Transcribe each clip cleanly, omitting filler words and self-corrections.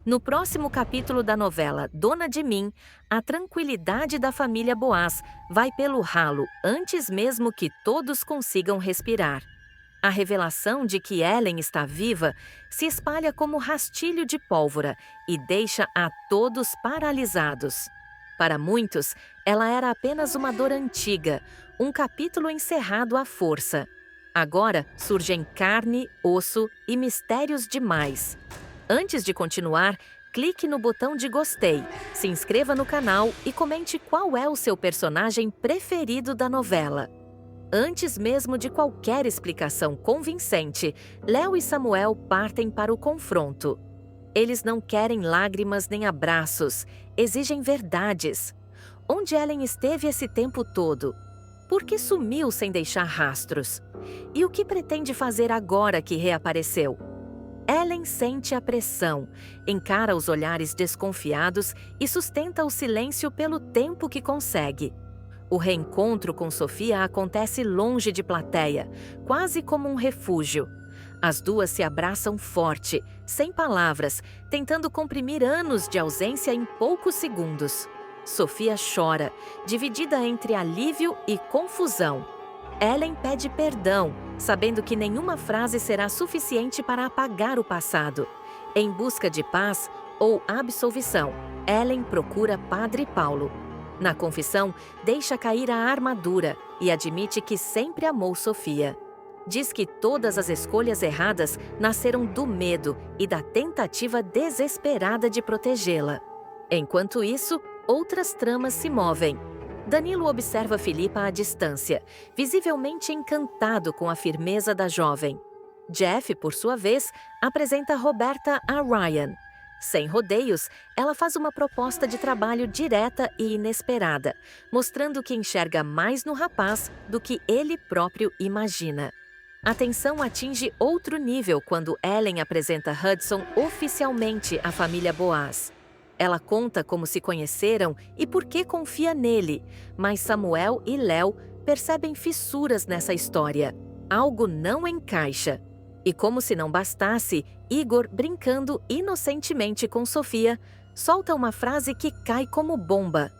No próximo capítulo da novela Dona de Mim, a tranquilidade da família Boaz vai pelo ralo antes mesmo que todos consigam respirar. A revelação de que Ellen está viva se espalha como rastilho de pólvora e deixa a todos paralisados. Para muitos, ela era apenas uma dor antiga, um capítulo encerrado à força. Agora surgem carne, osso e mistérios demais. Antes de continuar, clique no botão de gostei, se inscreva no canal e comente qual é o seu personagem preferido da novela. Antes mesmo de qualquer explicação convincente, Léo e Samuel partem para o confronto. Eles não querem lágrimas nem abraços, exigem verdades. Onde Ellen esteve esse tempo todo? Por que sumiu sem deixar rastros? E o que pretende fazer agora que reapareceu? Ellen sente a pressão, encara os olhares desconfiados e sustenta o silêncio pelo tempo que consegue. O reencontro com Sofia acontece longe de plateia, quase como um refúgio. As duas se abraçam forte, sem palavras, tentando comprimir anos de ausência em poucos segundos. Sofia chora, dividida entre alívio e confusão. Ellen pede perdão, sabendo que nenhuma frase será suficiente para apagar o passado. Em busca de paz ou absolvição, Ellen procura Padre Paulo. Na confissão, deixa cair a armadura e admite que sempre amou Sofia. Diz que todas as escolhas erradas nasceram do medo e da tentativa desesperada de protegê-la. Enquanto isso, outras tramas se movem. Danilo observa Filipa à distância, visivelmente encantado com a firmeza da jovem. Jeff, por sua vez, apresenta Roberta a Ryan. Sem rodeios, ela faz uma proposta de trabalho direta e inesperada, mostrando que enxerga mais no rapaz do que ele próprio imagina. A tensão atinge outro nível quando Ellen apresenta Hudson oficialmente à família Boaz. Ela conta como se conheceram e por que confia nele, mas Samuel e Léo percebem fissuras nessa história. Algo não encaixa. E como se não bastasse, Igor, brincando inocentemente com Sofia, solta uma frase que cai como bomba.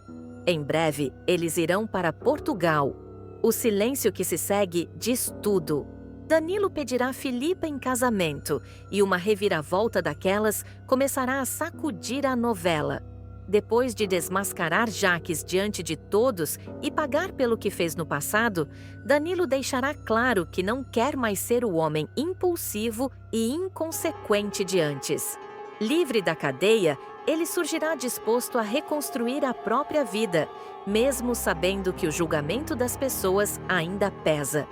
Em breve, eles irão para Portugal. O silêncio que se segue diz tudo. Danilo pedirá Filipa em casamento e uma reviravolta daquelas começará a sacudir a novela. Depois de desmascarar Jaques diante de todos e pagar pelo que fez no passado, Danilo deixará claro que não quer mais ser o homem impulsivo e inconsequente de antes. Livre da cadeia, ele surgirá disposto a reconstruir a própria vida, mesmo sabendo que o julgamento das pessoas ainda pesa.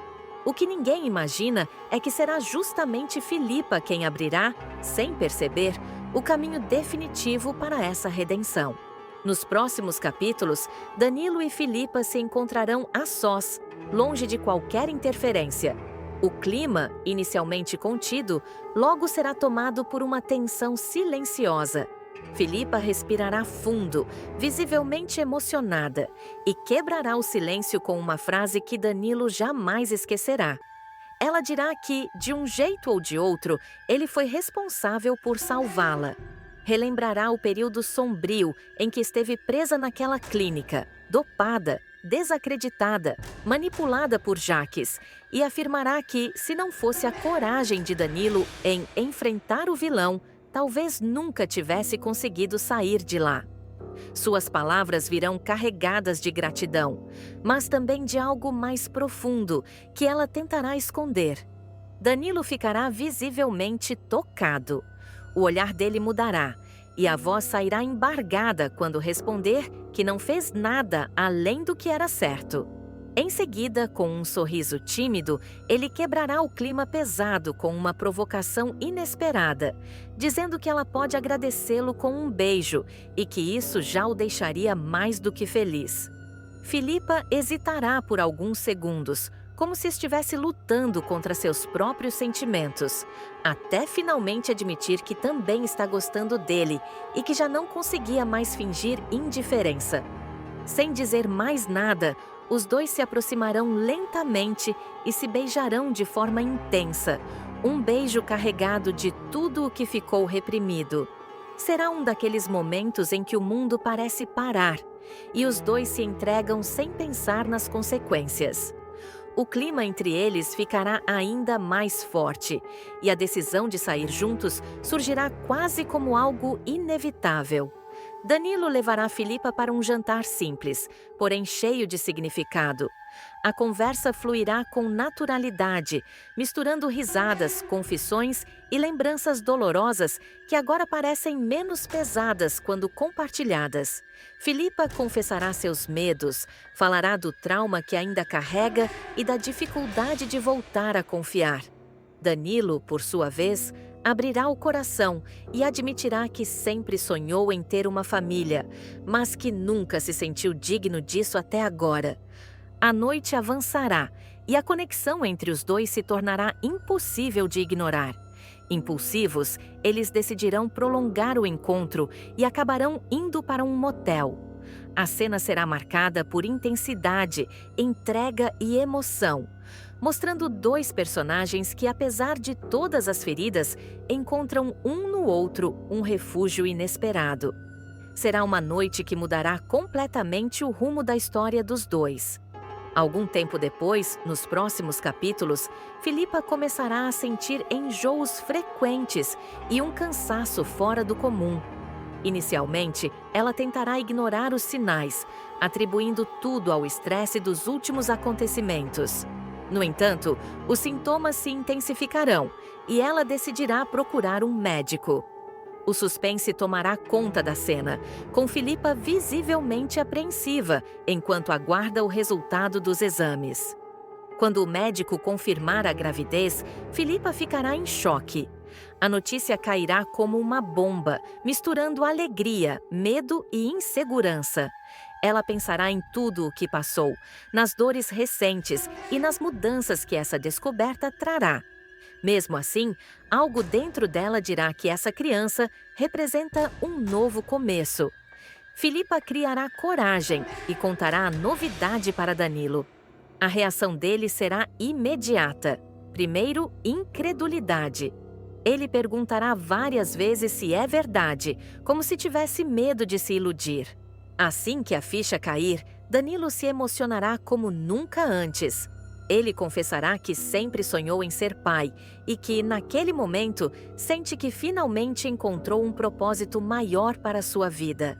O que ninguém imagina é que será justamente Filipa quem abrirá, sem perceber, o caminho definitivo para essa redenção. Nos próximos capítulos, Danilo e Filipa se encontrarão a sós, longe de qualquer interferência. O clima, inicialmente contido, logo será tomado por uma tensão silenciosa. Filipa respirará fundo, visivelmente emocionada, e quebrará o silêncio com uma frase que Danilo jamais esquecerá. Ela dirá que, de um jeito ou de outro, ele foi responsável por salvá-la. Relembrará o período sombrio em que esteve presa naquela clínica, dopada, desacreditada, manipulada por Jaques, e afirmará que, se não fosse a coragem de Danilo em enfrentar o vilão, talvez nunca tivesse conseguido sair de lá. Suas palavras virão carregadas de gratidão, mas também de algo mais profundo que ela tentará esconder. Danilo ficará visivelmente tocado. O olhar dele mudará e a voz sairá embargada quando responder que não fez nada além do que era certo. Em seguida, com um sorriso tímido, ele quebrará o clima pesado com uma provocação inesperada, dizendo que ela pode agradecê-lo com um beijo e que isso já o deixaria mais do que feliz. Filipa hesitará por alguns segundos, como se estivesse lutando contra seus próprios sentimentos, até finalmente admitir que também está gostando dele e que já não conseguia mais fingir indiferença. Sem dizer mais nada, os dois se aproximarão lentamente e se beijarão de forma intensa, um beijo carregado de tudo o que ficou reprimido. Será um daqueles momentos em que o mundo parece parar e os dois se entregam sem pensar nas consequências. O clima entre eles ficará ainda mais forte e a decisão de sair juntos surgirá quase como algo inevitável. Danilo levará Filipa para um jantar simples, porém cheio de significado. A conversa fluirá com naturalidade, misturando risadas, confissões e lembranças dolorosas que agora parecem menos pesadas quando compartilhadas. Filipa confessará seus medos, falará do trauma que ainda carrega e da dificuldade de voltar a confiar. Danilo, por sua vez, abrirá o coração e admitirá que sempre sonhou em ter uma família, mas que nunca se sentiu digno disso até agora. A noite avançará e a conexão entre os dois se tornará impossível de ignorar. Impulsivos, eles decidirão prolongar o encontro e acabarão indo para um motel. A cena será marcada por intensidade, entrega e emoção, mostrando dois personagens que, apesar de todas as feridas, encontram um no outro um refúgio inesperado. Será uma noite que mudará completamente o rumo da história dos dois. Algum tempo depois, nos próximos capítulos, Filipa começará a sentir enjoos frequentes e um cansaço fora do comum. Inicialmente, ela tentará ignorar os sinais, atribuindo tudo ao estresse dos últimos acontecimentos. No entanto, os sintomas se intensificarão e ela decidirá procurar um médico. O suspense tomará conta da cena, com Filipa visivelmente apreensiva enquanto aguarda o resultado dos exames. Quando o médico confirmar a gravidez, Filipa ficará em choque. A notícia cairá como uma bomba, misturando alegria, medo e insegurança. Ela pensará em tudo o que passou, nas dores recentes e nas mudanças que essa descoberta trará. Mesmo assim, algo dentro dela dirá que essa criança representa um novo começo. Filipa criará coragem e contará a novidade para Danilo. A reação dele será imediata. Primeiro, incredulidade. Ele perguntará várias vezes se é verdade, como se tivesse medo de se iludir. Assim que a ficha cair, Danilo se emocionará como nunca antes. Ele confessará que sempre sonhou em ser pai e que, naquele momento, sente que finalmente encontrou um propósito maior para sua vida.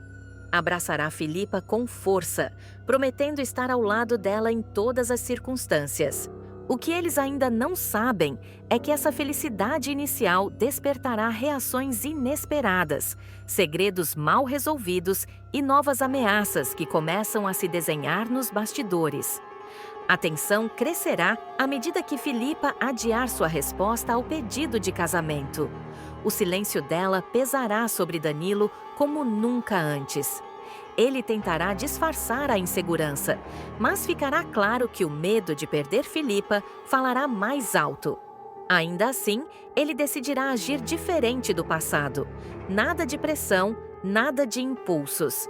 Abraçará Filipa com força, prometendo estar ao lado dela em todas as circunstâncias. O que eles ainda não sabem é que essa felicidade inicial despertará reações inesperadas, segredos mal resolvidos e novas ameaças que começam a se desenhar nos bastidores. A tensão crescerá à medida que Filipa adiar sua resposta ao pedido de casamento. O silêncio dela pesará sobre Danilo como nunca antes. Ele tentará disfarçar a insegurança, mas ficará claro que o medo de perder Filipa falará mais alto. Ainda assim, ele decidirá agir diferente do passado. Nada de pressão, nada de impulsos.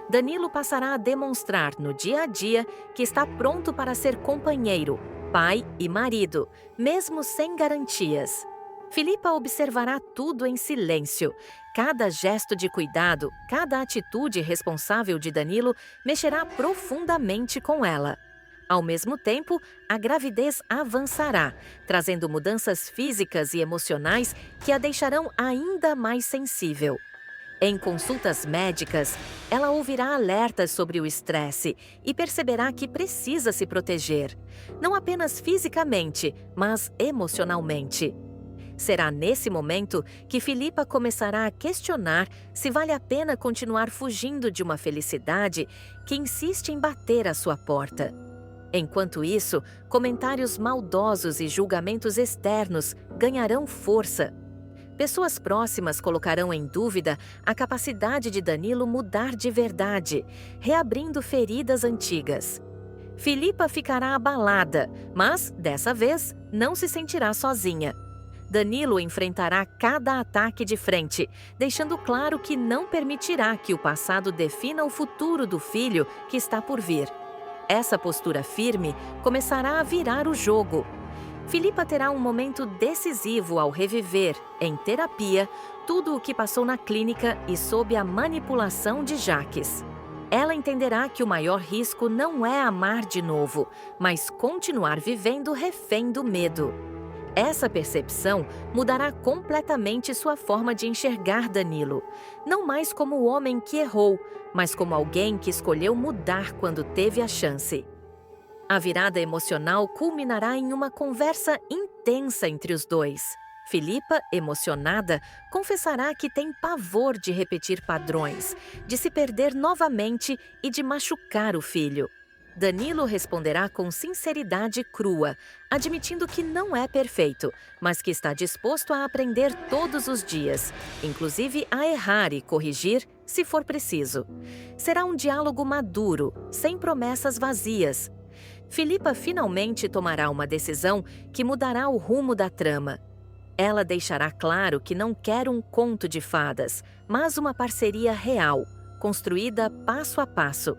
Danilo passará a demonstrar no dia a dia que está pronto para ser companheiro, pai e marido, mesmo sem garantias. Filipa observará tudo em silêncio. Cada gesto de cuidado, cada atitude responsável de Danilo mexerá profundamente com ela. Ao mesmo tempo, a gravidez avançará, trazendo mudanças físicas e emocionais que a deixarão ainda mais sensível. Em consultas médicas, ela ouvirá alertas sobre o estresse e perceberá que precisa se proteger, não apenas fisicamente, mas emocionalmente. Será nesse momento que Filipa começará a questionar se vale a pena continuar fugindo de uma felicidade que insiste em bater à sua porta. Enquanto isso, comentários maldosos e julgamentos externos ganharão força. Pessoas próximas colocarão em dúvida a capacidade de Danilo mudar de verdade, reabrindo feridas antigas. Filipa ficará abalada, mas, dessa vez, não se sentirá sozinha. Danilo enfrentará cada ataque de frente, deixando claro que não permitirá que o passado defina o futuro do filho que está por vir. Essa postura firme começará a virar o jogo. Filipa terá um momento decisivo ao reviver, em terapia, tudo o que passou na clínica e sob a manipulação de Jacques. Ela entenderá que o maior risco não é amar de novo, mas continuar vivendo refém do medo. Essa percepção mudará completamente sua forma de enxergar Danilo, não mais como o homem que errou, mas como alguém que escolheu mudar quando teve a chance. A virada emocional culminará em uma conversa intensa entre os dois. Filipa, emocionada, confessará que tem pavor de repetir padrões, de se perder novamente e de machucar o filho. Danilo responderá com sinceridade crua, admitindo que não é perfeito, mas que está disposto a aprender todos os dias, inclusive a errar e corrigir se for preciso. Será um diálogo maduro, sem promessas vazias. Filipa finalmente tomará uma decisão que mudará o rumo da trama. Ela deixará claro que não quer um conto de fadas, mas uma parceria real, construída passo a passo.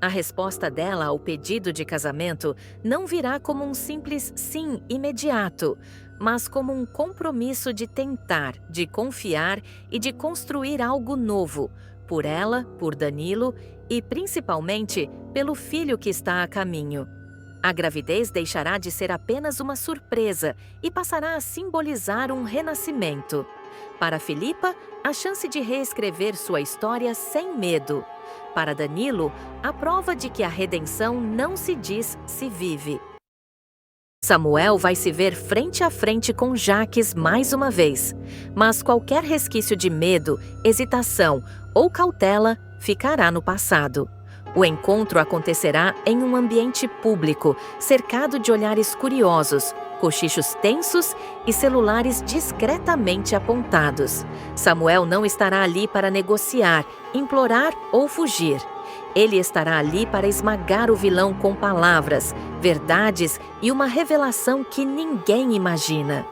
A resposta dela ao pedido de casamento não virá como um simples sim imediato, mas como um compromisso de tentar, de confiar e de construir algo novo, por ela, por Danilo e, principalmente, pelo filho que está a caminho. A gravidez deixará de ser apenas uma surpresa e passará a simbolizar um renascimento. Para Filipa, a chance de reescrever sua história sem medo. Para Danilo, a prova de que a redenção não se diz, se vive. Samuel vai se ver frente a frente com Jacques mais uma vez, mas qualquer resquício de medo, hesitação ou cautela ficará no passado. O encontro acontecerá em um ambiente público, cercado de olhares curiosos, cochichos tensos e celulares discretamente apontados. Samuel não estará ali para negociar, implorar ou fugir. Ele estará ali para esmagar o vilão com palavras, verdades e uma revelação que ninguém imagina.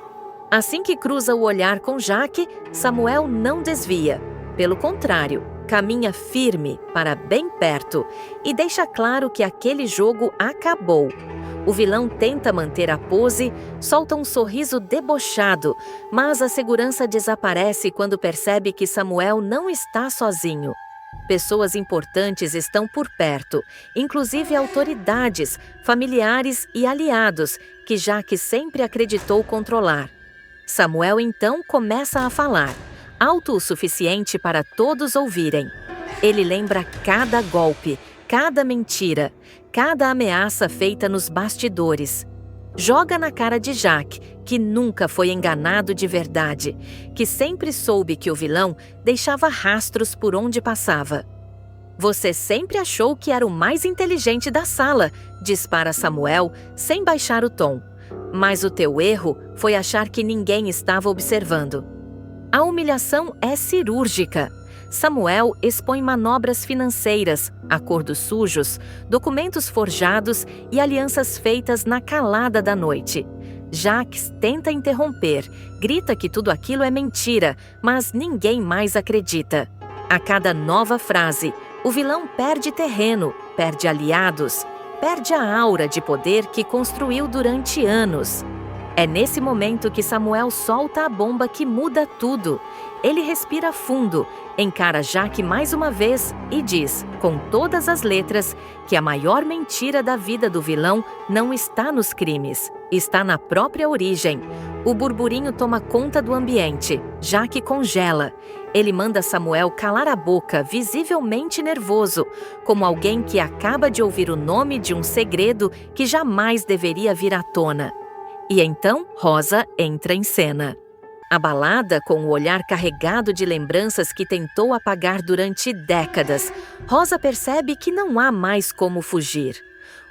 Assim que cruza o olhar com Jacques, Samuel não desvia. Pelo contrário, caminha firme para bem perto e deixa claro que aquele jogo acabou. O vilão tenta manter a pose, solta um sorriso debochado, mas a segurança desaparece quando percebe que Samuel não está sozinho. Pessoas importantes estão por perto, inclusive autoridades, familiares e aliados, que Jacques sempre acreditou controlar. Samuel então começa a falar, alto o suficiente para todos ouvirem. Ele lembra cada golpe, cada mentira, cada ameaça feita nos bastidores. Joga na cara de Jacques, que nunca foi enganado de verdade, que sempre soube que o vilão deixava rastros por onde passava. Você sempre achou que era o mais inteligente da sala, dispara Samuel, sem baixar o tom. Mas o teu erro foi achar que ninguém estava observando. A humilhação é cirúrgica. Samuel expõe manobras financeiras, acordos sujos, documentos forjados e alianças feitas na calada da noite. Jacques tenta interromper, grita que tudo aquilo é mentira, mas ninguém mais acredita. A cada nova frase, o vilão perde terreno, perde aliados, perde a aura de poder que construiu durante anos. É nesse momento que Samuel solta a bomba que muda tudo. Ele respira fundo, encara Jacques mais uma vez e diz, com todas as letras, que a maior mentira da vida do vilão não está nos crimes, está na própria origem. O burburinho toma conta do ambiente. Jacques congela. Ele manda Samuel calar a boca, visivelmente nervoso, como alguém que acaba de ouvir o nome de um segredo que jamais deveria vir à tona. E então Rosa entra em cena. Abalada, com o olhar carregado de lembranças que tentou apagar durante décadas, Rosa percebe que não há mais como fugir.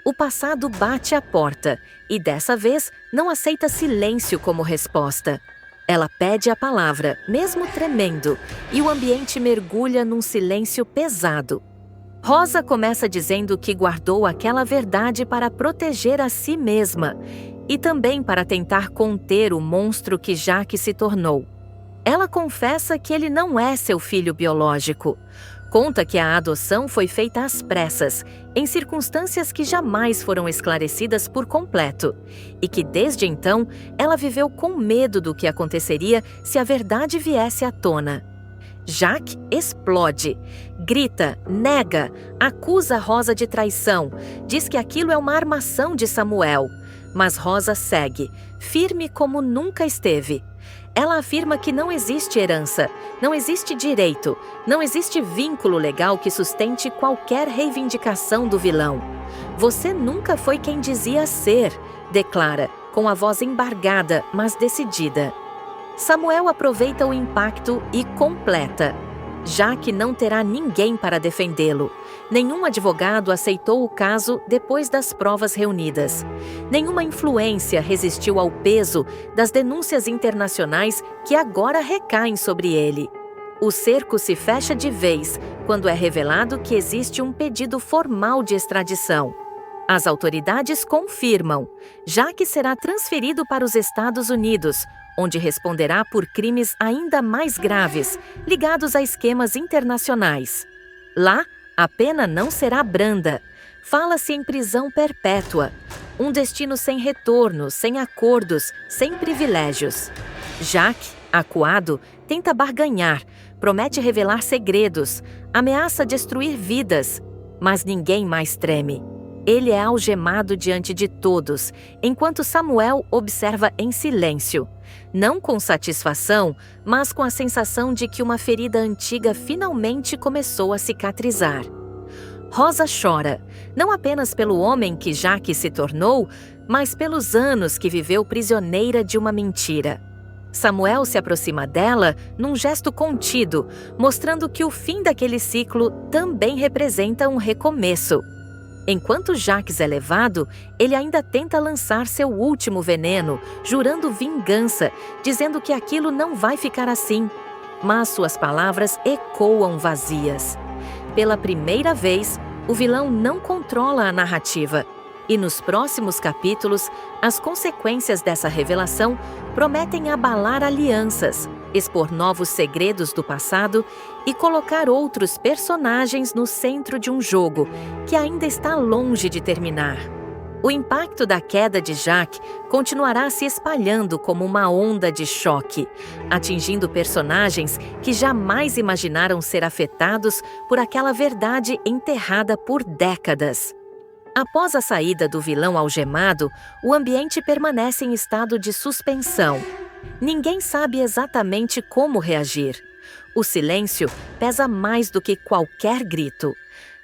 O passado bate à porta e, dessa vez, não aceita silêncio como resposta. Ela pede a palavra, mesmo tremendo, e o ambiente mergulha num silêncio pesado. Rosa começa dizendo que guardou aquela verdade para proteger a si mesma e também para tentar conter o monstro que Jacques se tornou. Ela confessa que ele não é seu filho biológico. Conta que a adoção foi feita às pressas, em circunstâncias que jamais foram esclarecidas por completo, e que desde então ela viveu com medo do que aconteceria se a verdade viesse à tona. Jacques explode, grita, nega, acusa Rosa de traição, diz que aquilo é uma armação de Samuel. Mas Rosa segue, firme como nunca esteve. Ela afirma que não existe herança, não existe direito, não existe vínculo legal que sustente qualquer reivindicação do vilão. Você nunca foi quem dizia ser, declara, com a voz embargada, mas decidida. Samuel aproveita o impacto e completa. Jacques não terá ninguém para defendê-lo. Nenhum advogado aceitou o caso depois das provas reunidas. Nenhuma influência resistiu ao peso das denúncias internacionais que agora recaem sobre ele. O cerco se fecha de vez quando é revelado que existe um pedido formal de extradição. As autoridades confirmam. Jacques será transferido para os Estados Unidos, onde responderá por crimes ainda mais graves, ligados a esquemas internacionais. Lá, a pena não será branda. Fala-se em prisão perpétua, um destino sem retorno, sem acordos, sem privilégios. Jacques, acuado, tenta barganhar, promete revelar segredos, ameaça destruir vidas, mas ninguém mais treme. Ele é algemado diante de todos, enquanto Samuel observa em silêncio. Não com satisfação, mas com a sensação de que uma ferida antiga finalmente começou a cicatrizar. Rosa chora, não apenas pelo homem que Jacques se tornou, mas pelos anos que viveu prisioneira de uma mentira. Samuel se aproxima dela num gesto contido, mostrando que o fim daquele ciclo também representa um recomeço. Enquanto Jacques é levado, ele ainda tenta lançar seu último veneno, jurando vingança, dizendo que aquilo não vai ficar assim. Mas suas palavras ecoam vazias. Pela primeira vez, o vilão não controla a narrativa. E nos próximos capítulos, as consequências dessa revelação prometem abalar alianças, expor novos segredos do passado e colocar outros personagens no centro de um jogo que ainda está longe de terminar. O impacto da queda de Jacques continuará se espalhando como uma onda de choque, atingindo personagens que jamais imaginaram ser afetados por aquela verdade enterrada por décadas. Após a saída do vilão algemado, o ambiente permanece em estado de suspensão. Ninguém sabe exatamente como reagir. O silêncio pesa mais do que qualquer grito.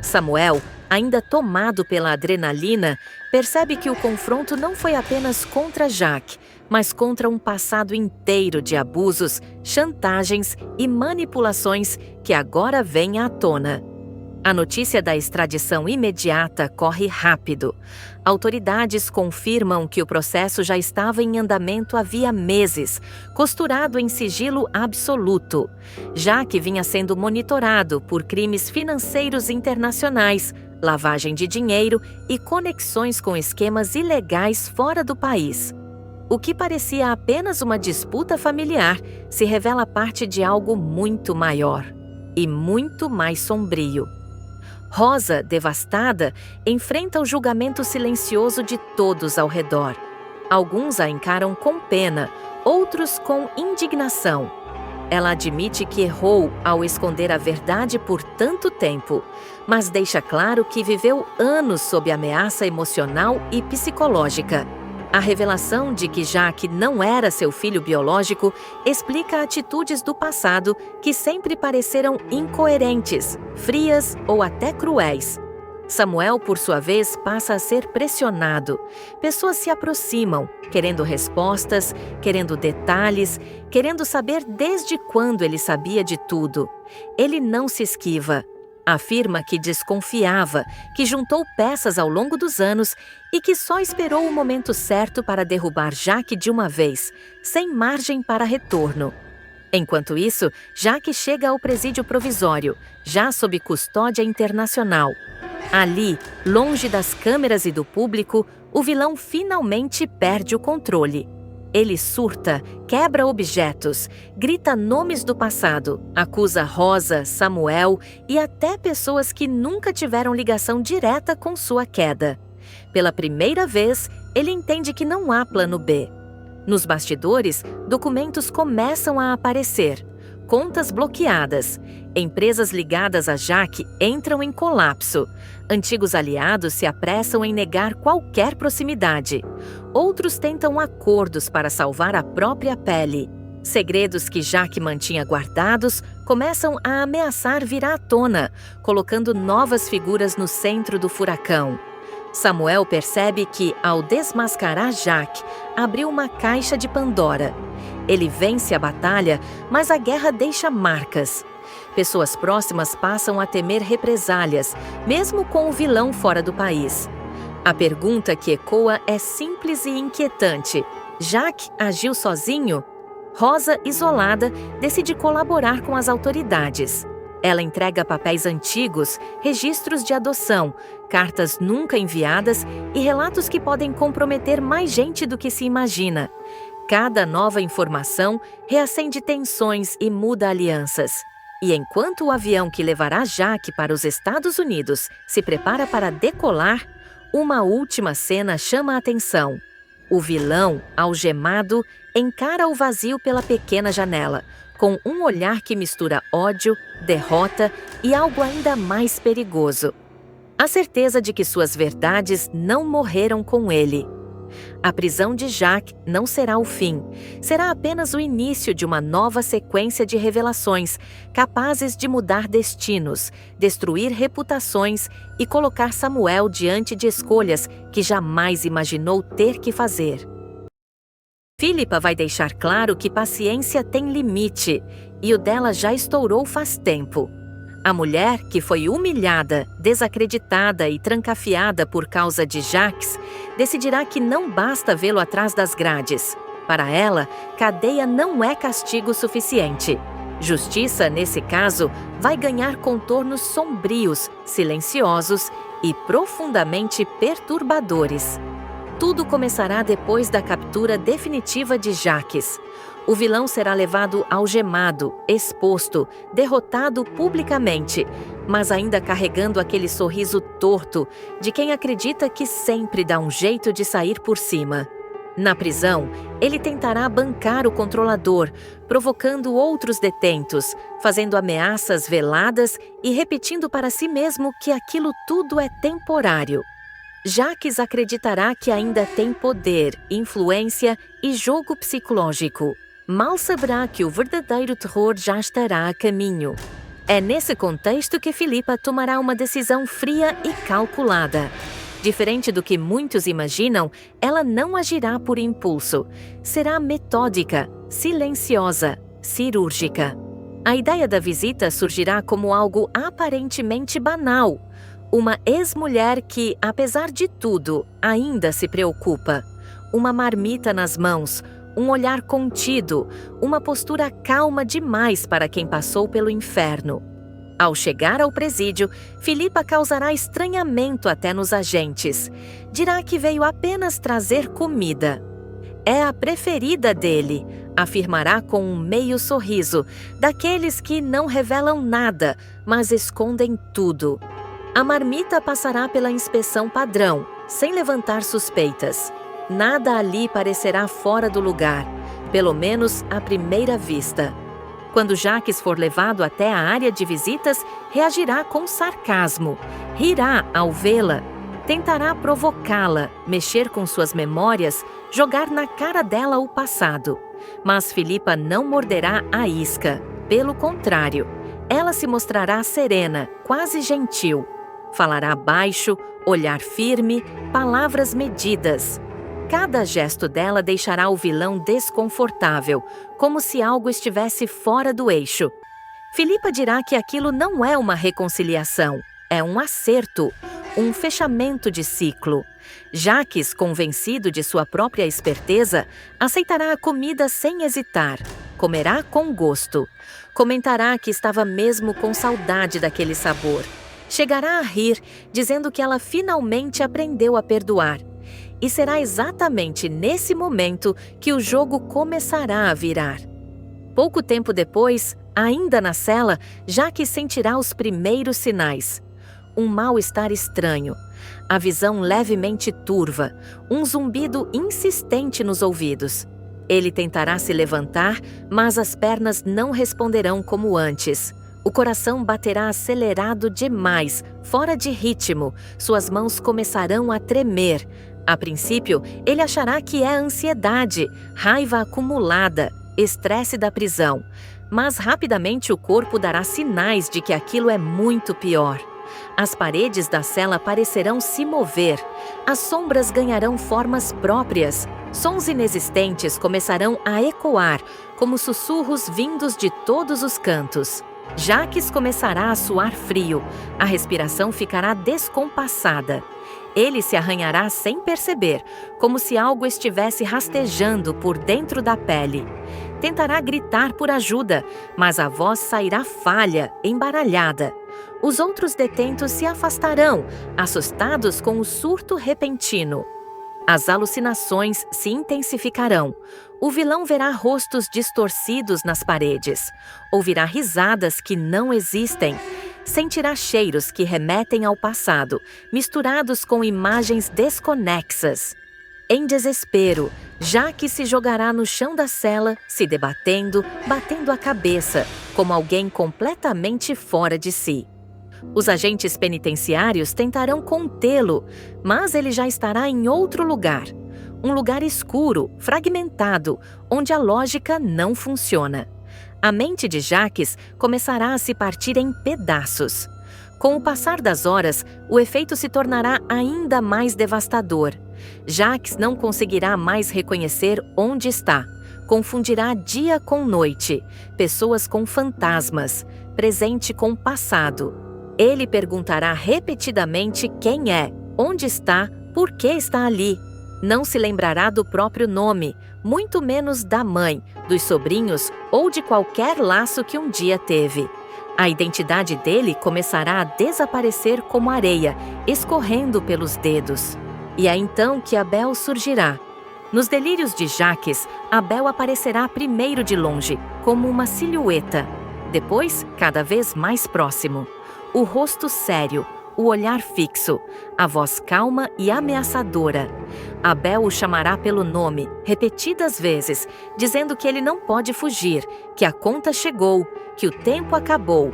Samuel, ainda tomado pela adrenalina, percebe que o confronto não foi apenas contra Jacques, mas contra um passado inteiro de abusos, chantagens e manipulações que agora vêm à tona. A notícia da extradição imediata corre rápido. Autoridades confirmam que o processo já estava em andamento havia meses, costurado em sigilo absoluto, já que vinha sendo monitorado por crimes financeiros internacionais, lavagem de dinheiro e conexões com esquemas ilegais fora do país. O que parecia apenas uma disputa familiar se revela parte de algo muito maior e muito mais sombrio. Rosa, devastada, enfrenta o julgamento silencioso de todos ao redor. Alguns a encaram com pena, outros com indignação. Ela admite que errou ao esconder a verdade por tanto tempo, mas deixa claro que viveu anos sob ameaça emocional e psicológica. A revelação de que Jacques não era seu filho biológico explica atitudes do passado que sempre pareceram incoerentes, frias ou até cruéis. Samuel, por sua vez, passa a ser pressionado. Pessoas se aproximam, querendo respostas, querendo detalhes, querendo saber desde quando ele sabia de tudo. Ele não se esquiva. Afirma que desconfiava, que juntou peças ao longo dos anos e que só esperou o momento certo para derrubar Jacques de uma vez, sem margem para retorno. Enquanto isso, Jacques chega ao presídio provisório, já sob custódia internacional. Ali, longe das câmeras e do público, o vilão finalmente perde o controle. Ele surta, quebra objetos, grita nomes do passado, acusa Rosa, Samuel e até pessoas que nunca tiveram ligação direta com sua queda. Pela primeira vez, ele entende que não há plano B. Nos bastidores, documentos começam a aparecer. Contas bloqueadas. Empresas ligadas a Jacques entram em colapso. Antigos aliados se apressam em negar qualquer proximidade. Outros tentam acordos para salvar a própria pele. Segredos que Jacques mantinha guardados começam a ameaçar vir à tona, colocando novas figuras no centro do furacão. Samuel percebe que, ao desmascarar Jacques, abriu uma caixa de Pandora. Ele vence a batalha, mas a guerra deixa marcas. Pessoas próximas passam a temer represálias, mesmo com o vilão fora do país. A pergunta que ecoa é simples e inquietante. Jacques agiu sozinho? Rosa, isolada, decide colaborar com as autoridades. Ela entrega papéis antigos, registros de adoção, cartas nunca enviadas e relatos que podem comprometer mais gente do que se imagina. Cada nova informação reacende tensões e muda alianças. E enquanto o avião que levará Jacques para os Estados Unidos se prepara para decolar, uma última cena chama a atenção. O vilão, algemado, encara o vazio pela pequena janela, com um olhar que mistura ódio, derrota e algo ainda mais perigoso. A certeza de que suas verdades não morreram com ele. A prisão de Jacques não será o fim, será apenas o início de uma nova sequência de revelações capazes de mudar destinos, destruir reputações e colocar Samuel diante de escolhas que jamais imaginou ter que fazer. Philippa vai deixar claro que paciência tem limite, e o dela já estourou faz tempo. A mulher, que foi humilhada, desacreditada e trancafiada por causa de Jacques, decidirá que não basta vê-lo atrás das grades. Para ela, cadeia não é castigo suficiente. Justiça, nesse caso, vai ganhar contornos sombrios, silenciosos e profundamente perturbadores. Tudo começará depois da captura definitiva de Jacques. O vilão será levado algemado, exposto, derrotado publicamente, mas ainda carregando aquele sorriso torto de quem acredita que sempre dá um jeito de sair por cima. Na prisão, ele tentará bancar o controlador, provocando outros detentos, fazendo ameaças veladas e repetindo para si mesmo que aquilo tudo é temporário. Jacques acreditará que ainda tem poder, influência e jogo psicológico. Mal saberá que o verdadeiro terror já estará a caminho. É nesse contexto que Philippa tomará uma decisão fria e calculada. Diferente do que muitos imaginam, ela não agirá por impulso. Será metódica, silenciosa, cirúrgica. A ideia da visita surgirá como algo aparentemente banal. Uma ex-mulher que, apesar de tudo, ainda se preocupa. Uma marmita nas mãos, um olhar contido, uma postura calma demais para quem passou pelo inferno. Ao chegar ao presídio, Philippa causará estranhamento até nos agentes. Dirá que veio apenas trazer comida. É a preferida dele, afirmará com um meio sorriso, daqueles que não revelam nada, mas escondem tudo. A marmita passará pela inspeção padrão, sem levantar suspeitas. Nada ali parecerá fora do lugar, pelo menos à primeira vista. Quando Jacques for levado até a área de visitas, reagirá com sarcasmo, rirá ao vê-la, tentará provocá-la, mexer com suas memórias, jogar na cara dela o passado. Mas Philippa não morderá a isca, pelo contrário, ela se mostrará serena, quase gentil. Falará baixo, olhar firme, palavras medidas. Cada gesto dela deixará o vilão desconfortável, como se algo estivesse fora do eixo. Philippa dirá que aquilo não é uma reconciliação, é um acerto, um fechamento de ciclo. Jacques, convencido de sua própria esperteza, aceitará a comida sem hesitar. Comerá com gosto. Comentará que estava mesmo com saudade daquele sabor. Chegará a rir, dizendo que ela finalmente aprendeu a perdoar. E será exatamente nesse momento que o jogo começará a virar. Pouco tempo depois, ainda na cela, Jacques sentirá os primeiros sinais. Um mal-estar estranho, a visão levemente turva, um zumbido insistente nos ouvidos. Ele tentará se levantar, mas as pernas não responderão como antes. O coração baterá acelerado demais, fora de ritmo, suas mãos começarão a tremer. A princípio, ele achará que é ansiedade, raiva acumulada, estresse da prisão. Mas rapidamente o corpo dará sinais de que aquilo é muito pior. As paredes da cela parecerão se mover, as sombras ganharão formas próprias, sons inexistentes começarão a ecoar, como sussurros vindos de todos os cantos. Jacques começará a suar frio, a respiração ficará descompassada. Ele se arranhará sem perceber, como se algo estivesse rastejando por dentro da pele. Tentará gritar por ajuda, mas a voz sairá falha, embaralhada. Os outros detentos se afastarão, assustados com o surto repentino. As alucinações se intensificarão. O vilão verá rostos distorcidos nas paredes. Ouvirá risadas que não existem. Sentirá cheiros que remetem ao passado, misturados com imagens desconexas. Em desespero, Jacques se jogará no chão da cela, se debatendo, batendo a cabeça, como alguém completamente fora de si. Os agentes penitenciários tentarão contê-lo, mas ele já estará em outro lugar. Um lugar escuro, fragmentado, onde a lógica não funciona. A mente de Jacques começará a se partir em pedaços. Com o passar das horas, o efeito se tornará ainda mais devastador. Jacques não conseguirá mais reconhecer onde está. Confundirá dia com noite, pessoas com fantasmas, presente com passado. Ele perguntará repetidamente quem é, onde está, por que está ali. Não se lembrará do próprio nome, muito menos da mãe, dos sobrinhos ou de qualquer laço que um dia teve. A identidade dele começará a desaparecer como areia, escorrendo pelos dedos. E é então que Abel surgirá. Nos delírios de Jacques, Abel aparecerá primeiro de longe, como uma silhueta. Depois, cada vez mais próximo. O rosto sério, o olhar fixo, a voz calma e ameaçadora. Abel o chamará pelo nome, repetidas vezes, dizendo que ele não pode fugir, que a conta chegou, que o tempo acabou.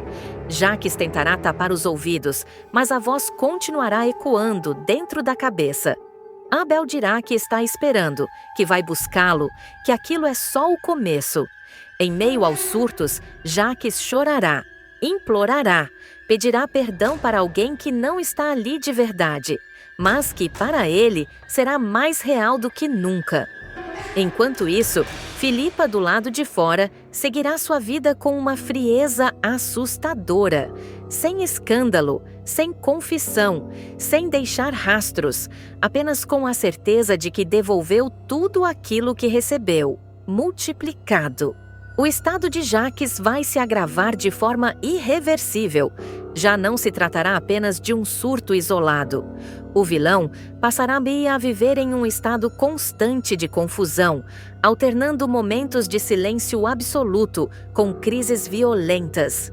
Jacques tentará tapar os ouvidos, mas a voz continuará ecoando dentro da cabeça. Abel dirá que está esperando, que vai buscá-lo, que aquilo é só o começo. Em meio aos surtos, Jacques chorará, implorará, pedirá perdão para alguém que não está ali de verdade, mas que para ele será mais real do que nunca. Enquanto isso, Filipa, do lado de fora, seguirá sua vida com uma frieza assustadora, sem escândalo, sem confissão, sem deixar rastros, apenas com a certeza de que devolveu tudo aquilo que recebeu, multiplicado. O estado de Jacques vai se agravar de forma irreversível. Já não se tratará apenas de um surto isolado. O vilão passará a viver em um estado constante de confusão, alternando momentos de silêncio absoluto com crises violentas.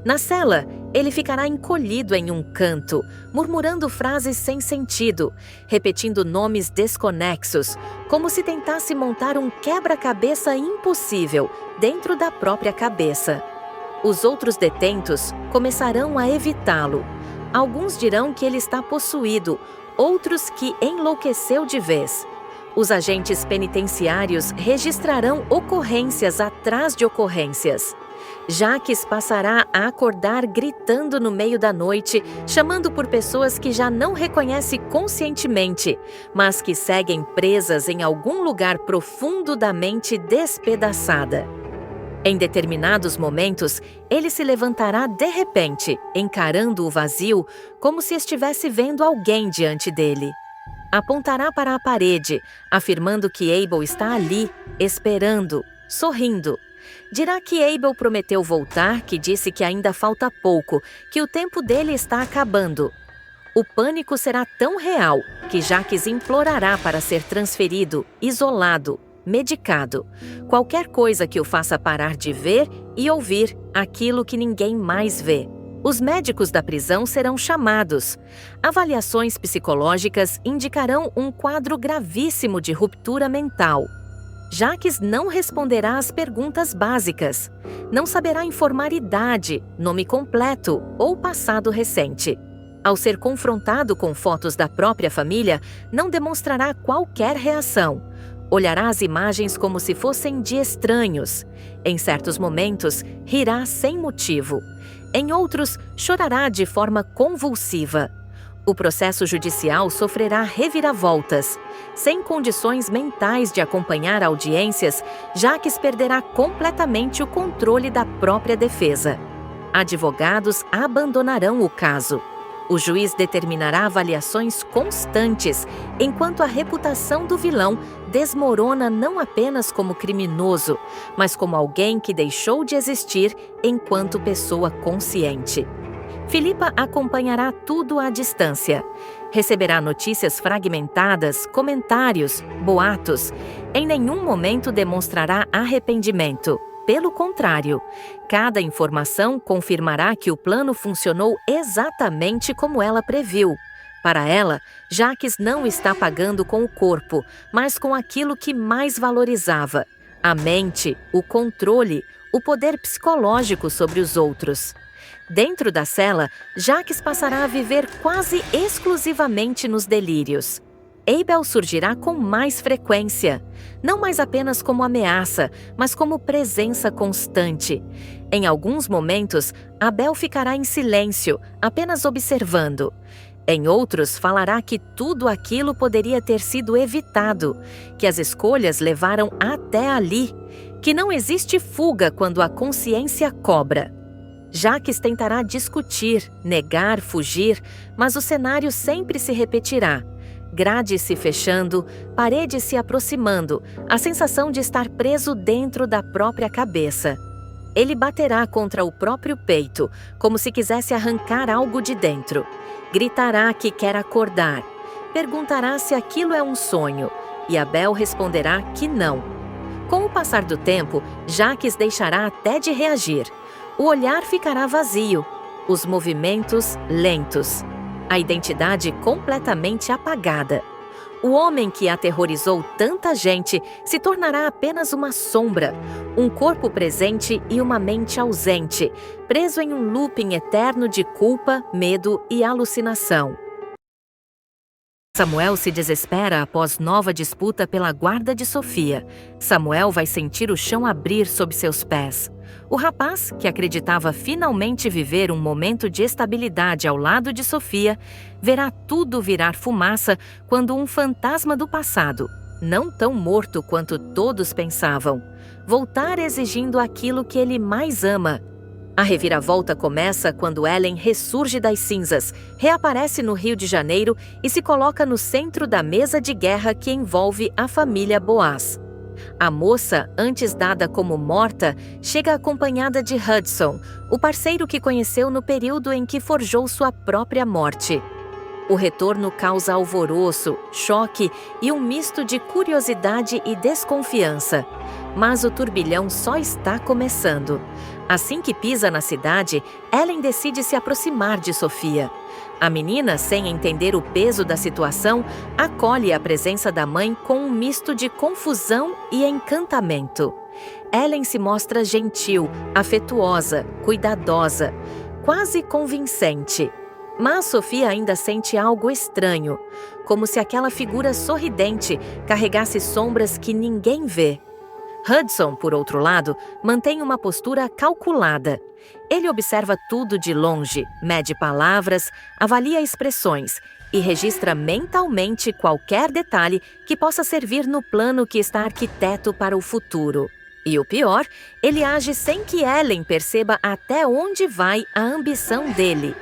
Na cela, ele ficará encolhido em um canto, murmurando frases sem sentido, repetindo nomes desconexos, como se tentasse montar um quebra-cabeça impossível dentro da própria cabeça. Os outros detentos começarão a evitá-lo. Alguns dirão que ele está possuído, outros que enlouqueceu de vez. Os agentes penitenciários registrarão ocorrências atrás de ocorrências. Jacques passará a acordar gritando no meio da noite, chamando por pessoas que já não reconhece conscientemente, mas que seguem presas em algum lugar profundo da mente despedaçada. Em determinados momentos, ele se levantará de repente, encarando o vazio como se estivesse vendo alguém diante dele. Apontará para a parede, afirmando que Abel está ali, esperando, sorrindo. Dirá que Abel prometeu voltar, que disse que ainda falta pouco, que o tempo dele está acabando. O pânico será tão real que Jacques implorará para ser transferido, isolado, medicado. Qualquer coisa que o faça parar de ver e ouvir aquilo que ninguém mais vê. Os médicos da prisão serão chamados. Avaliações psicológicas indicarão um quadro gravíssimo de ruptura mental. Jacques não responderá às perguntas básicas. Não saberá informar idade, nome completo ou passado recente. Ao ser confrontado com fotos da própria família, não demonstrará qualquer reação. Olhará as imagens como se fossem de estranhos. Em certos momentos, rirá sem motivo. Em outros, chorará de forma convulsiva. O processo judicial sofrerá reviravoltas. Sem condições mentais de acompanhar audiências, Jacques perderá completamente o controle da própria defesa. Advogados abandonarão o caso. O juiz determinará avaliações constantes, enquanto a reputação do vilão desmorona não apenas como criminoso, mas como alguém que deixou de existir enquanto pessoa consciente. Philippa acompanhará tudo à distância. Receberá notícias fragmentadas, comentários, boatos. Em nenhum momento demonstrará arrependimento. Pelo contrário, cada informação confirmará que o plano funcionou exatamente como ela previu. Para ela, Jacques não está pagando com o corpo, mas com aquilo que mais valorizava: a mente, o controle, o poder psicológico sobre os outros. Dentro da cela, Jacques passará a viver quase exclusivamente nos delírios. Abel surgirá com mais frequência, não mais apenas como ameaça, mas como presença constante. Em alguns momentos, Abel ficará em silêncio, apenas observando. Em outros, falará que tudo aquilo poderia ter sido evitado, que as escolhas levaram até ali, que não existe fuga quando a consciência cobra. Jacques tentará discutir, negar, fugir, mas o cenário sempre se repetirá. Grade se fechando, parede se aproximando, a sensação de estar preso dentro da própria cabeça. Ele baterá contra o próprio peito, como se quisesse arrancar algo de dentro. Gritará que quer acordar. Perguntará se aquilo é um sonho, e Abel responderá que não. Com o passar do tempo, Jacques deixará até de reagir. O olhar ficará vazio, os movimentos lentos. A identidade completamente apagada. O homem que aterrorizou tanta gente se tornará apenas uma sombra, um corpo presente e uma mente ausente, preso em um looping eterno de culpa, medo e alucinação. Samuel se desespera após nova disputa pela guarda de Sofia. Samuel vai sentir o chão abrir sob seus pés. O rapaz, que acreditava finalmente viver um momento de estabilidade ao lado de Sofia, verá tudo virar fumaça quando um fantasma do passado, não tão morto quanto todos pensavam, voltar exigindo aquilo que ele mais ama. A reviravolta começa quando Ellen ressurge das cinzas, reaparece no Rio de Janeiro e se coloca no centro da mesa de guerra que envolve a família Boaz. A moça, antes dada como morta, chega acompanhada de Hudson, o parceiro que conheceu no período em que forjou sua própria morte. O retorno causa alvoroço, choque e um misto de curiosidade e desconfiança. Mas o turbilhão só está começando. Assim que pisa na cidade, Ellen decide se aproximar de Sofia. A menina, sem entender o peso da situação, acolhe a presença da mãe com um misto de confusão e encantamento. Ellen se mostra gentil, afetuosa, cuidadosa, quase convincente. Mas Sofia ainda sente algo estranho, como se aquela figura sorridente carregasse sombras que ninguém vê. Hudson, por outro lado, mantém uma postura calculada. Ele observa tudo de longe, mede palavras, avalia expressões e registra mentalmente qualquer detalhe que possa servir no plano que está arquiteto para o futuro. E o pior, ele age sem que Ellen perceba até onde vai a ambição dele.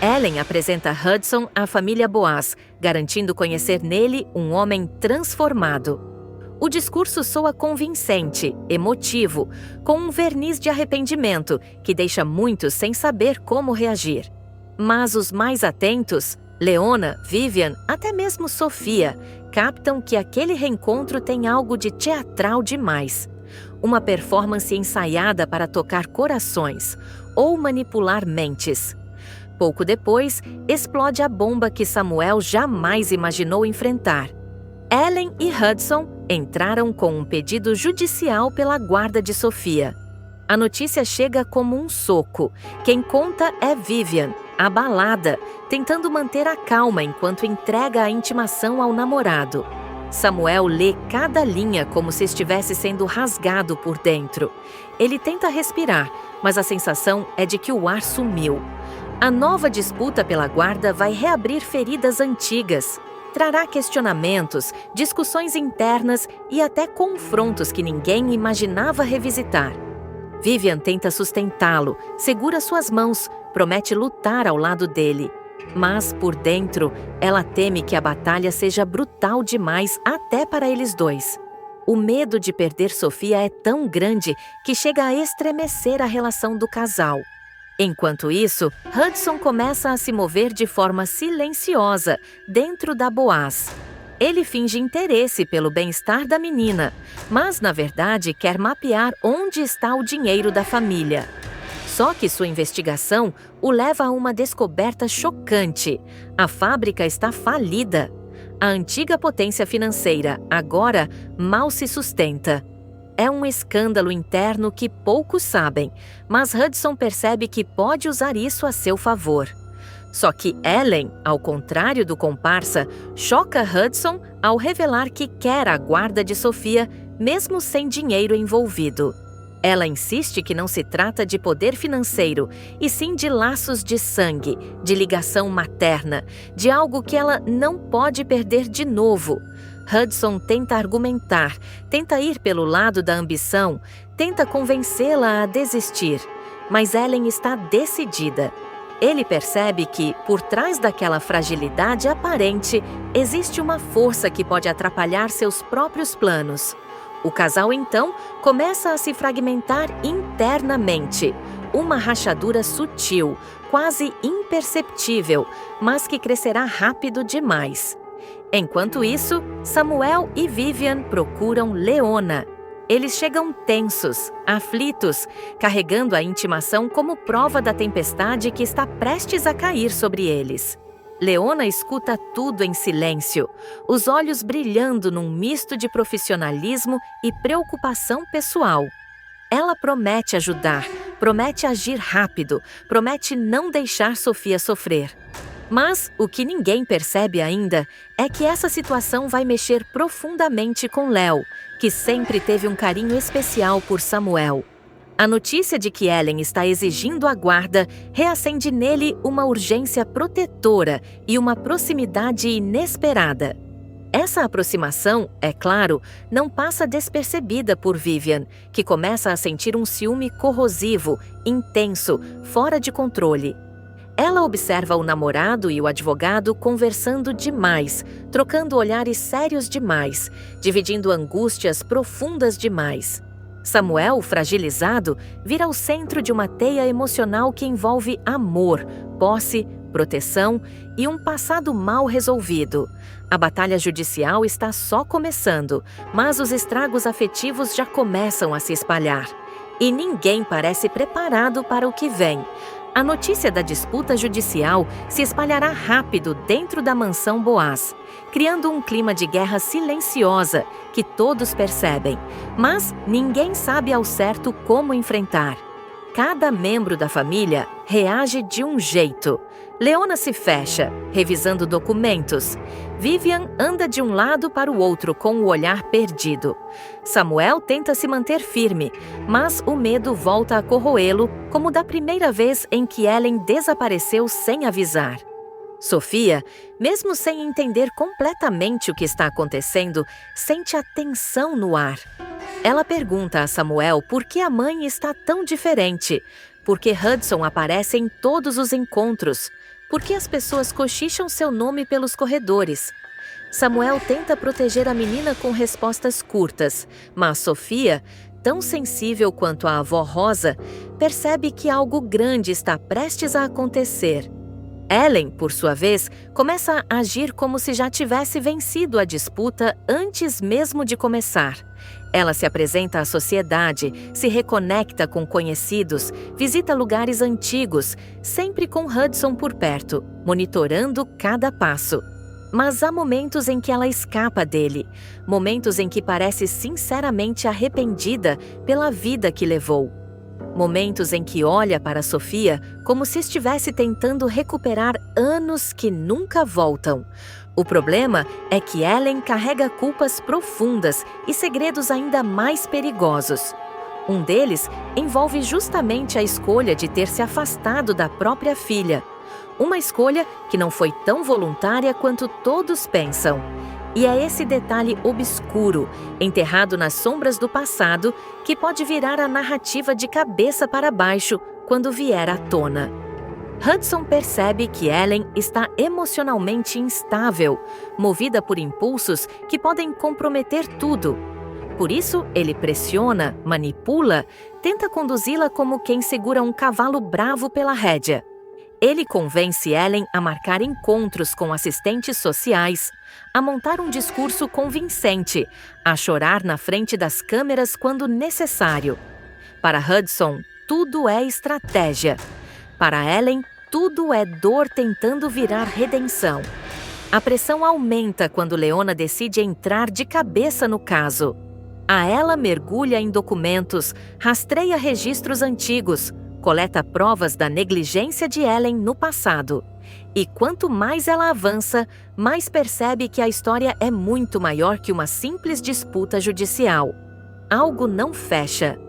Ellen apresenta Hudson à família Boaz, garantindo conhecer nele um homem transformado. O discurso soa convincente, emotivo, com um verniz de arrependimento que deixa muitos sem saber como reagir. Mas os mais atentos Leona, Vivian, até mesmo Sofia, captam que aquele reencontro tem algo de teatral demais. Uma performance ensaiada para tocar corações ou manipular mentes. Pouco depois, explode a bomba que Samuel jamais imaginou enfrentar. Ellen e Hudson entraram com um pedido judicial pela guarda de Sofia. A notícia chega como um soco. Quem conta é Vivian, abalada, tentando manter a calma enquanto entrega a intimação ao namorado. Samuel lê cada linha como se estivesse sendo rasgado por dentro. Ele tenta respirar, mas a sensação é de que o ar sumiu. A nova disputa pela guarda vai reabrir feridas antigas. Trará questionamentos, discussões internas e até confrontos que ninguém imaginava revisitar. Vivian tenta sustentá-lo, segura suas mãos, promete lutar ao lado dele. Mas, por dentro, ela teme que a batalha seja brutal demais até para eles dois. O medo de perder Sofia é tão grande que chega a estremecer a relação do casal. Enquanto isso, Hudson começa a se mover de forma silenciosa dentro da Boaz. Ele finge interesse pelo bem-estar da menina, mas na verdade quer mapear onde está o dinheiro da família. Só que sua investigação o leva a uma descoberta chocante. A fábrica está falida. A antiga potência financeira agora mal se sustenta. É um escândalo interno que poucos sabem, mas Hudson percebe que pode usar isso a seu favor. Só que Ellen, ao contrário do comparsa, choca Hudson ao revelar que quer a guarda de Sofia, mesmo sem dinheiro envolvido. Ela insiste que não se trata de poder financeiro, e sim de laços de sangue, de ligação materna, de algo que ela não pode perder de novo. Hudson tenta argumentar, tenta ir pelo lado da ambição, tenta convencê-la a desistir, mas Ellen está decidida. Ele percebe que, por trás daquela fragilidade aparente, existe uma força que pode atrapalhar seus próprios planos. O casal, então, começa a se fragmentar internamente. Uma rachadura sutil, quase imperceptível, mas que crescerá rápido demais. Enquanto isso, Samuel e Vivian procuram Leona. Eles chegam tensos, aflitos, carregando a intimação como prova da tempestade que está prestes a cair sobre eles. Leona escuta tudo em silêncio, os olhos brilhando num misto de profissionalismo e preocupação pessoal. Ela promete ajudar, promete agir rápido, promete não deixar Sofia sofrer. Mas o que ninguém percebe ainda é que essa situação vai mexer profundamente com Léo, que sempre teve um carinho especial por Samuel. A notícia de que Ellen está exigindo a guarda reacende nele uma urgência protetora e uma proximidade inesperada. Essa aproximação, é claro, não passa despercebida por Vivian, que começa a sentir um ciúme corrosivo, intenso, fora de controle. Ela observa o namorado e o advogado conversando demais, trocando olhares sérios demais, dividindo angústias profundas demais. Samuel, fragilizado, vira o centro de uma teia emocional que envolve amor, posse, proteção e um passado mal resolvido. A batalha judicial está só começando, mas os estragos afetivos já começam a se espalhar. E ninguém parece preparado para o que vem. A notícia da disputa judicial se espalhará rápido dentro da mansão Boaz, criando um clima de guerra silenciosa que todos percebem, mas ninguém sabe ao certo como enfrentar. Cada membro da família reage de um jeito. Leona se fecha, revisando documentos. Vivian anda de um lado para o outro com o olhar perdido. Samuel tenta se manter firme, mas o medo volta a corroê-lo, como da primeira vez em que Ellen desapareceu sem avisar. Sofia, mesmo sem entender completamente o que está acontecendo, sente a tensão no ar. Ela pergunta a Samuel por que a mãe está tão diferente, por que Hudson aparece em todos os encontros, por que as pessoas cochicham seu nome pelos corredores. Samuel tenta proteger a menina com respostas curtas, mas Sofia, tão sensível quanto a avó Rosa, percebe que algo grande está prestes a acontecer. Ellen, por sua vez, começa a agir como se já tivesse vencido a disputa antes mesmo de começar. Ela se apresenta à sociedade, se reconecta com conhecidos, visita lugares antigos, sempre com Hudson por perto, monitorando cada passo. Mas há momentos em que ela escapa dele, momentos em que parece sinceramente arrependida pela vida que levou. Momentos em que olha para Sofia como se estivesse tentando recuperar anos que nunca voltam. O problema é que Ellen carrega culpas profundas e segredos ainda mais perigosos. Um deles envolve justamente a escolha de ter se afastado da própria filha. Uma escolha que não foi tão voluntária quanto todos pensam. E é esse detalhe obscuro, enterrado nas sombras do passado, que pode virar a narrativa de cabeça para baixo quando vier à tona. Hudson percebe que Ellen está emocionalmente instável, movida por impulsos que podem comprometer tudo. Por isso, ele pressiona, manipula, tenta conduzi-la como quem segura um cavalo bravo pela rédea. Ele convence Ellen a marcar encontros com assistentes sociais, a montar um discurso convincente, a chorar na frente das câmeras quando necessário. Para Hudson, tudo é estratégia. Para Ellen, tudo é dor tentando virar redenção. A pressão aumenta quando Leona decide entrar de cabeça no caso. A ela mergulha em documentos, rastreia registros antigos, coleta provas da negligência de Ellen no passado. E quanto mais ela avança, mais percebe que a história é muito maior que uma simples disputa judicial. Algo não fecha.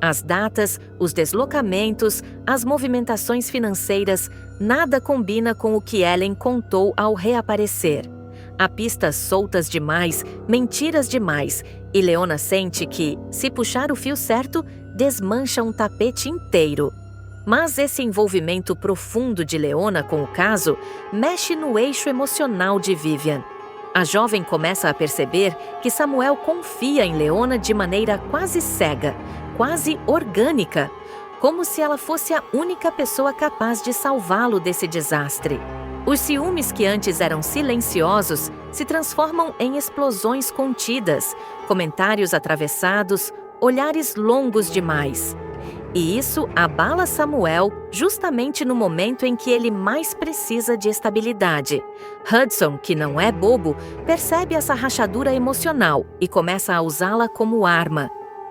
As datas, os deslocamentos, as movimentações financeiras, nada combina com o que Ellen contou ao reaparecer. Há pistas soltas demais, mentiras demais, e Leona sente que, se puxar o fio certo, desmancha um tapete inteiro. Mas esse envolvimento profundo de Leona com o caso mexe no eixo emocional de Vivian. A jovem começa a perceber que Samuel confia em Leona de maneira quase cega, quase orgânica, como se ela fosse a única pessoa capaz de salvá-lo desse desastre. Os ciúmes que antes eram silenciosos se transformam em explosões contidas, comentários atravessados, olhares longos demais. E isso abala Samuel justamente no momento em que ele mais precisa de estabilidade. Hudson, que não é bobo, percebe essa rachadura emocional e começa a usá-la como arma.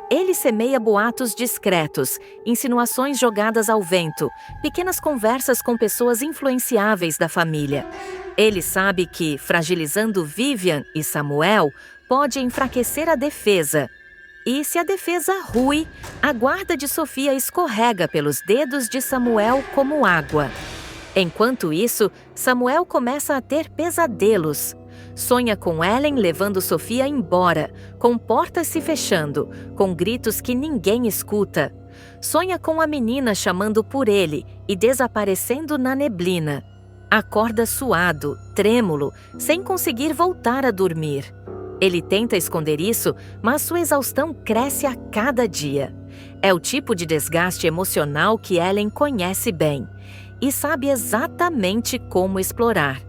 Ele semeia boatos discretos, insinuações jogadas ao vento, pequenas conversas com pessoas influenciáveis da família. Ele sabe que, fragilizando Vivian e Samuel, pode enfraquecer a defesa. E se a defesa rui, a guarda de Sofia escorrega pelos dedos de Samuel como água. Enquanto isso, Samuel começa a ter pesadelos. Sonha com Ellen levando Sofia embora, com portas se fechando, com gritos que ninguém escuta. Sonha com a menina chamando por ele e desaparecendo na neblina. Acorda suado, trêmulo, sem conseguir voltar a dormir. Ele tenta esconder isso, mas sua exaustão cresce a cada dia. É o tipo de desgaste emocional que Ellen conhece bem e sabe exatamente como explorar.